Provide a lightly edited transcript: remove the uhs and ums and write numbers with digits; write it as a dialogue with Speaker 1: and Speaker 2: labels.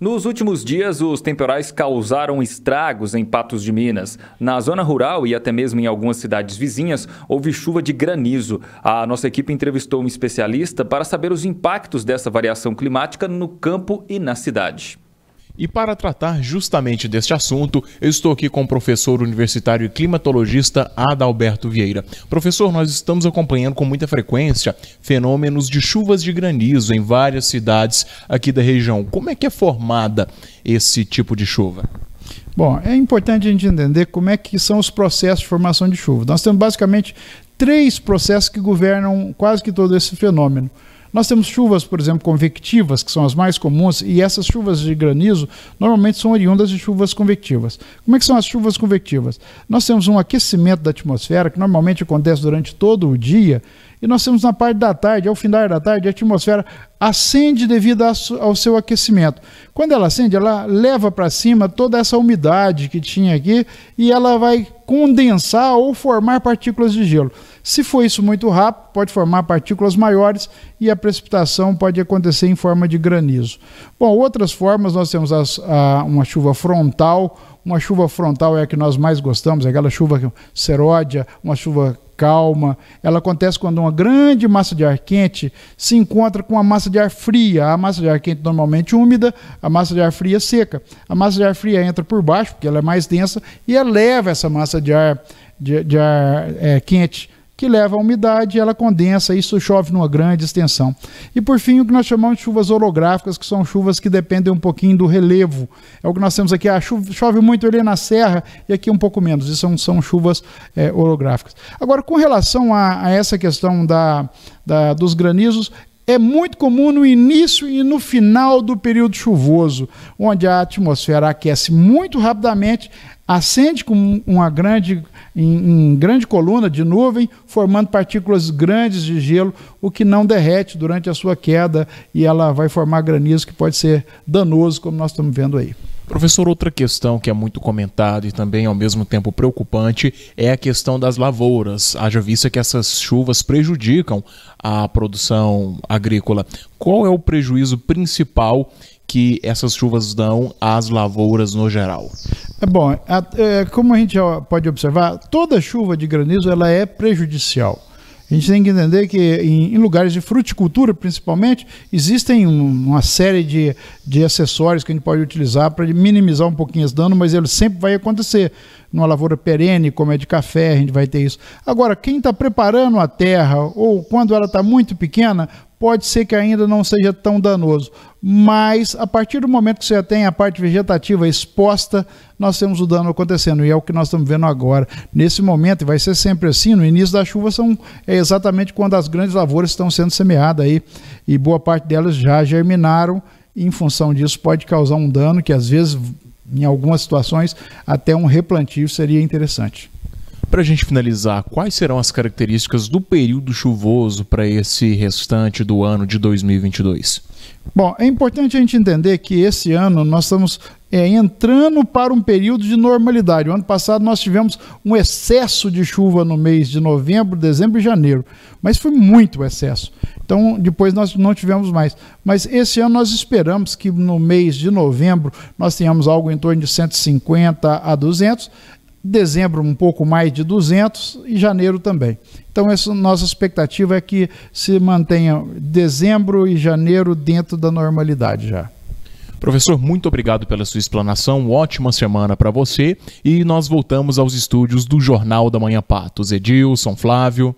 Speaker 1: Nos últimos dias, os temporais causaram estragos em Patos de Minas. Na zona rural e até mesmo em algumas cidades vizinhas, houve chuva de granizo. A nossa equipe entrevistou um especialista para saber os impactos dessa variação climática no campo e na cidade.
Speaker 2: E para tratar justamente deste assunto, eu estou aqui com o professor universitário e climatologista Adalberto Vieira. Professor, nós estamos acompanhando com muita frequência fenômenos de chuvas de granizo em várias cidades aqui da região. Como é que é formada esse tipo de chuva?
Speaker 3: Bom, é importante a gente entender como é que são os processos de formação de chuva. Nós temos basicamente 3 processos que governam quase que todo esse fenômeno. Nós temos chuvas, por exemplo, convectivas, que são as mais comuns, e essas chuvas de granizo normalmente são oriundas de chuvas convectivas. Como é que são as chuvas convectivas? Nós temos um aquecimento da atmosfera, que normalmente acontece durante todo o dia, e nós temos na parte da tarde, ao final da tarde, a atmosfera acende devido ao seu aquecimento. Quando ela acende, ela leva para cima toda essa umidade que tinha aqui e ela vai condensar ou formar partículas de gelo. Se for isso muito rápido, pode formar partículas maiores e a precipitação pode acontecer em forma de granizo. Bom, outras formas, nós temos uma chuva frontal. Uma chuva frontal é a que nós mais gostamos, é aquela chuva seródia, uma chuva calma. Ela acontece quando uma grande massa de ar quente se encontra com uma massa de ar fria. A massa de ar quente normalmente úmida, a massa de ar fria seca. A massa de ar fria entra por baixo, porque ela é mais densa, e eleva essa massa de ar quente, que leva a umidade, ela condensa, isso chove numa grande extensão. E por fim, o que nós chamamos de chuvas orográficas, que são chuvas que dependem um pouquinho do relevo. É o que nós temos aqui, chove muito ali na serra e aqui um pouco menos, isso são chuvas orográficas. Agora, com relação a essa questão dos granizos, é muito comum no início e no final do período chuvoso, onde a atmosfera aquece muito rapidamente, acende com em grande coluna de nuvem, formando partículas grandes de gelo, o que não derrete durante a sua queda e ela vai formar granizo que pode ser danoso, como nós estamos vendo aí.
Speaker 2: Professor, outra questão que é muito comentada e também ao mesmo tempo preocupante é a questão das lavouras. Haja vista que essas chuvas prejudicam a produção agrícola. Qual é o prejuízo principal que essas chuvas dão às lavouras no geral?
Speaker 3: Bom, como a gente já pode observar, toda chuva de granizo ela é prejudicial. A gente tem que entender que em lugares de fruticultura, principalmente, existem uma série de acessórios que a gente pode utilizar para minimizar um pouquinho esse dano, mas ele sempre vai acontecer. Numa lavoura perene, como é de café, a gente vai ter isso. Agora, quem está preparando a terra, ou quando ela está muito pequena, pode ser que ainda não seja tão danoso. Mas, a partir do momento que você já tem a parte vegetativa exposta, nós temos o dano acontecendo. E é o que nós estamos vendo agora. Nesse momento, e vai ser sempre assim, no início da chuva é exatamente quando as grandes lavouras estão sendo semeadas aí. E boa parte delas já germinaram. E, em função disso, pode causar um dano que, às vezes, em algumas situações, até um replantio seria interessante.
Speaker 2: Para a gente finalizar, quais serão as características do período chuvoso para esse restante do ano de 2022?
Speaker 3: Bom, é importante a gente entender que esse ano nós estamos entrando para um período de normalidade. O ano passado nós tivemos um excesso de chuva no mês de novembro, dezembro e janeiro, mas foi muito excesso. Então, depois nós não tivemos mais. Mas esse ano nós esperamos que no mês de novembro nós tenhamos algo em torno de 150 a 200, dezembro um pouco mais de 200 e janeiro também. Então essa nossa expectativa é que se mantenha dezembro e janeiro dentro da normalidade já.
Speaker 2: Professor, muito obrigado pela sua explanação, ótima semana para você e nós voltamos aos estúdios do Jornal da Manhã Patos. Edilson, Flávio.